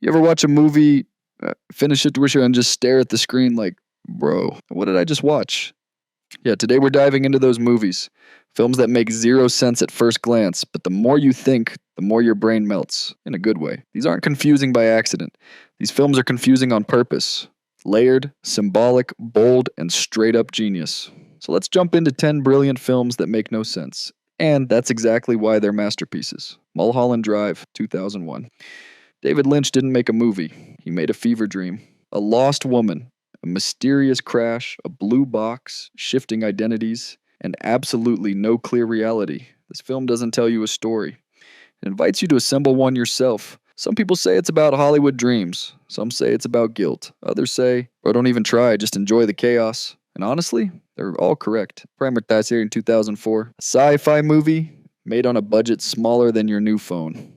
You ever watch a movie, finish it to wish you and just stare at the screen like, bro, what did I just watch? Yeah, today we're diving into those movies. Films that make zero sense at first glance, but the more you think, the more your brain melts, in a good way. These aren't confusing by accident. These films are confusing on purpose. Layered, symbolic, bold, and straight up genius. So let's jump into 10 brilliant films that make no sense. And that's exactly why they're masterpieces. Mulholland Drive, 2001. David Lynch didn't make a movie, he made a fever dream. A lost woman, a mysterious crash, a blue box, shifting identities, and absolutely no clear reality. This film doesn't tell you a story. It invites you to assemble one yourself. Some people say it's about Hollywood dreams. Some say it's about guilt. Others say, bro, don't even try, just enjoy the chaos. And honestly, they're all correct. Primer Ties here in 2004. A sci-fi movie made on a budget smaller than your new phone,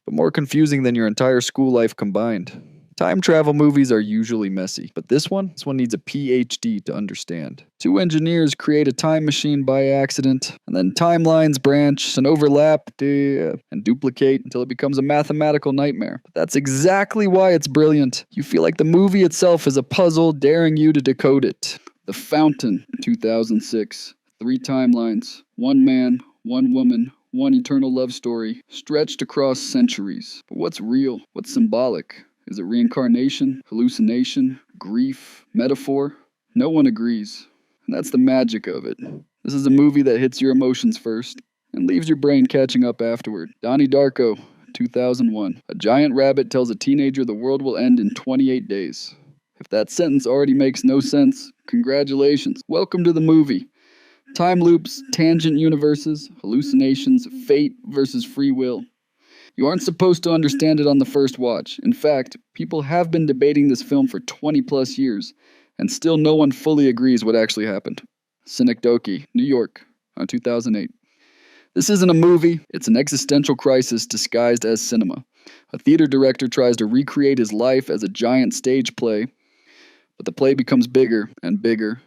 but more confusing than your entire school life combined. Time travel movies are usually messy, but this one needs a PhD to understand. Two engineers create a time machine by accident, and then timelines branch and overlap and duplicate until it becomes a mathematical nightmare. But that's exactly why it's brilliant. You feel like the movie itself is a puzzle daring you to decode it. The Fountain, 2006. 3 timelines. One man, one woman, one eternal love story, stretched across centuries. But what's real? What's symbolic? Is it reincarnation, hallucination, grief, metaphor? No one agrees. And that's the magic of it. This is a movie that hits your emotions first and leaves your brain catching up afterward. Donnie Darko, 2001. A giant rabbit tells a teenager the world will end in 28 days. If that sentence already makes no sense, congratulations. Welcome to the movie. Time loops, tangent universes, hallucinations, fate versus free will. You aren't supposed to understand it on the first watch. In fact, people have been debating this film for 20 plus years, and still no one fully agrees what actually happened. Synecdoche, New York, 2008. This isn't a movie, it's an existential crisis disguised as cinema. A theater director tries to recreate his life as a giant stage play, but the play becomes bigger and bigger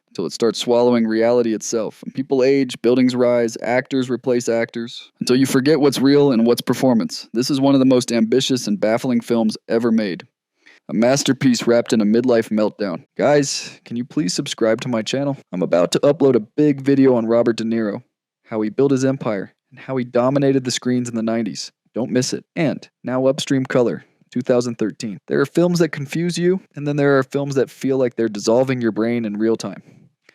until it starts swallowing reality itself. And people age, buildings rise, actors replace actors, until you forget what's real and what's performance. This is one of the most ambitious and baffling films ever made. A masterpiece wrapped in a midlife meltdown. Guys, can you please subscribe to my channel? I'm about to upload a big video on Robert De Niro, how he built his empire, and how he dominated the screens in the 90s. Don't miss it. And now Upstream Color, 2013. There are films that confuse you, and then there are films that feel like they're dissolving your brain in real time.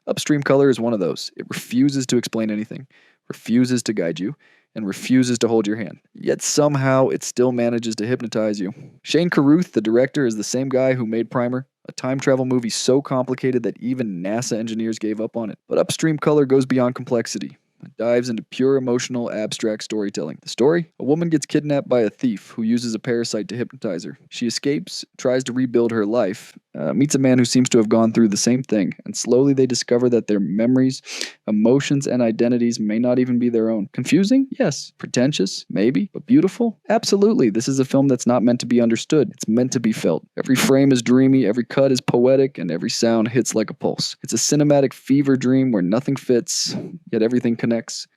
Upstream Color is one of those. It refuses to explain anything, refuses to guide you, and refuses to hold your hand. Yet somehow it still manages to hypnotize you. Shane Carruth, the director, is the same guy who made Primer, a time travel movie so complicated that even NASA engineers gave up on it. But Upstream Color goes beyond complexity. It dives into pure emotional, abstract storytelling. The story? A woman gets kidnapped by a thief who uses a parasite to hypnotize her. She escapes, tries to rebuild her life, meets a man who seems to have gone through the same thing, and slowly they discover that their memories, emotions, and identities may not even be their own. Confusing? Yes. Pretentious? Maybe. But beautiful? Absolutely. This is a film that's not meant to be understood. It's meant to be felt. Every frame is dreamy, every cut is poetic, and every sound hits like a pulse. It's a cinematic fever dream where nothing fits, yet everything connects.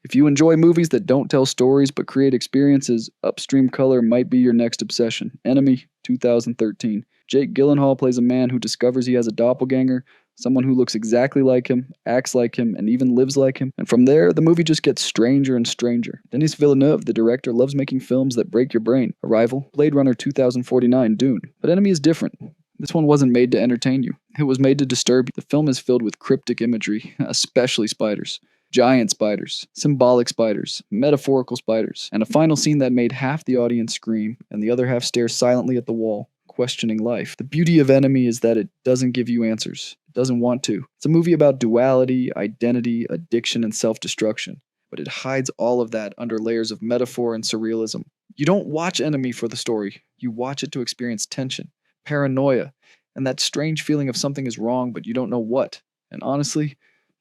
If you enjoy movies that don't tell stories but create experiences, Upstream Color might be your next obsession. Enemy, 2013. Jake Gyllenhaal plays a man who discovers he has a doppelganger, someone who looks exactly like him, acts like him, and even lives like him. And from there, the movie just gets stranger and stranger. Denis Villeneuve, the director, loves making films that break your brain. Arrival, Blade Runner 2049, Dune. But Enemy is different. This one wasn't made to entertain you. It was made to disturb you. The film is filled with cryptic imagery, especially spiders. Giant spiders, symbolic spiders, metaphorical spiders, and a final scene that made half the audience scream and the other half stare silently at the wall, questioning life. The beauty of Enemy is that it doesn't give you answers. It doesn't want to. It's a movie about duality, identity, addiction, and self-destruction, but it hides all of that under layers of metaphor and surrealism. You don't watch Enemy for the story. You watch it to experience tension, paranoia, and that strange feeling of something is wrong, but you don't know what. And honestly,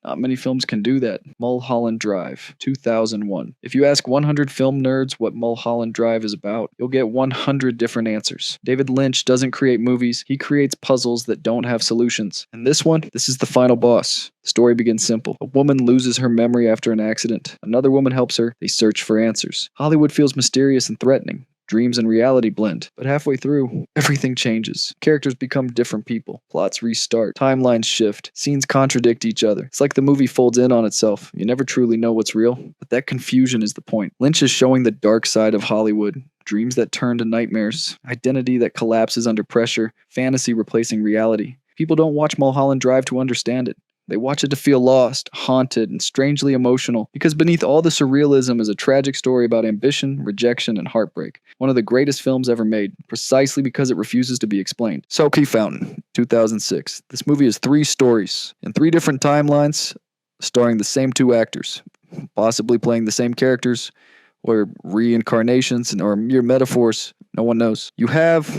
not many films can do that. Mulholland Drive, 2001. If you ask 100 film nerds what Mulholland Drive is about, you'll get 100 different answers. David Lynch doesn't create movies, he creates puzzles that don't have solutions. And this one, this is the final boss. The story begins simple. A woman loses her memory after an accident. Another woman helps her. They search for answers. Hollywood feels mysterious and threatening. Dreams and reality blend. But halfway through, everything changes. Characters become different people. Plots restart. Timelines shift. Scenes contradict each other. It's like the movie folds in on itself. You never truly know what's real, but that confusion is the point. Lynch is showing the dark side of Hollywood. Dreams that turn to nightmares. Identity that collapses under pressure. Fantasy replacing reality. People don't watch Mulholland Drive to understand it. They watch it to feel lost, haunted, and strangely emotional, because beneath all the surrealism is a tragic story about ambition, rejection, and heartbreak. One of the greatest films ever made, precisely because it refuses to be explained. Selkie Fountain, 2006. This movie is 3 stories, in 3 different timelines, starring the same 2 actors, possibly playing the same characters, or reincarnations, or mere metaphors. No one knows. You have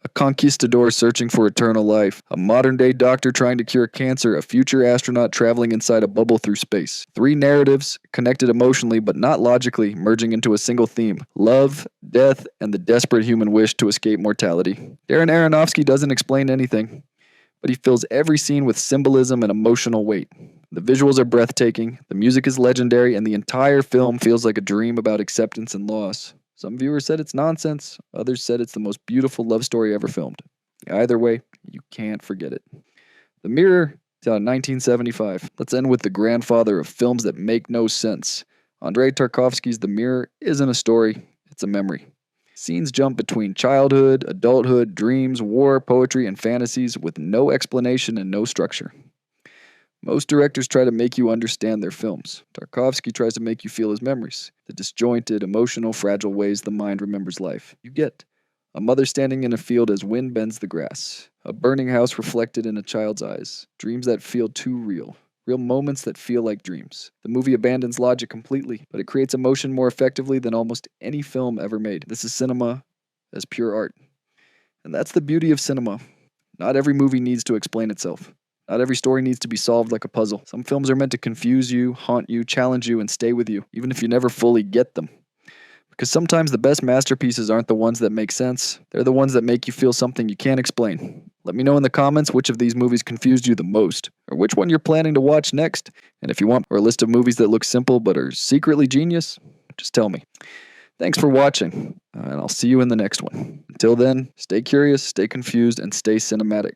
a conquistador searching for eternal life, a modern-day doctor trying to cure cancer, a future astronaut traveling inside a bubble through space. 3 narratives, connected emotionally but not logically, merging into a single theme: love, death, and the desperate human wish to escape mortality. Darren Aronofsky doesn't explain anything, but he fills every scene with symbolism and emotional weight. The visuals are breathtaking, the music is legendary, and the entire film feels like a dream about acceptance and loss. Some viewers said it's nonsense, others said it's the most beautiful love story ever filmed. Either way, you can't forget it. The Mirror, 1975. Let's end with the grandfather of films that make no sense. Andrei Tarkovsky's The Mirror isn't a story, it's a memory. Scenes jump between childhood, adulthood, dreams, war, poetry, and fantasies with no explanation and no structure. Most directors try to make you understand their films. Tarkovsky tries to make you feel his memories, the disjointed, emotional, fragile ways the mind remembers life. You get a mother standing in a field as wind bends the grass, a burning house reflected in a child's eyes, dreams that feel too real, real moments that feel like dreams. The movie abandons logic completely, but it creates emotion more effectively than almost any film ever made. This is cinema as pure art. And that's the beauty of cinema. Not every movie needs to explain itself. Not every story needs to be solved like a puzzle. Some films are meant to confuse you, haunt you, challenge you, and stay with you, even if you never fully get them. Because sometimes the best masterpieces aren't the ones that make sense. They're the ones that make you feel something you can't explain. Let me know in the comments which of these movies confused you the most, or which one you're planning to watch next. And if you want a list of movies that look simple but are secretly genius, just tell me. Thanks for watching, and I'll see you in the next one. Until then, stay curious, stay confused, and stay cinematic.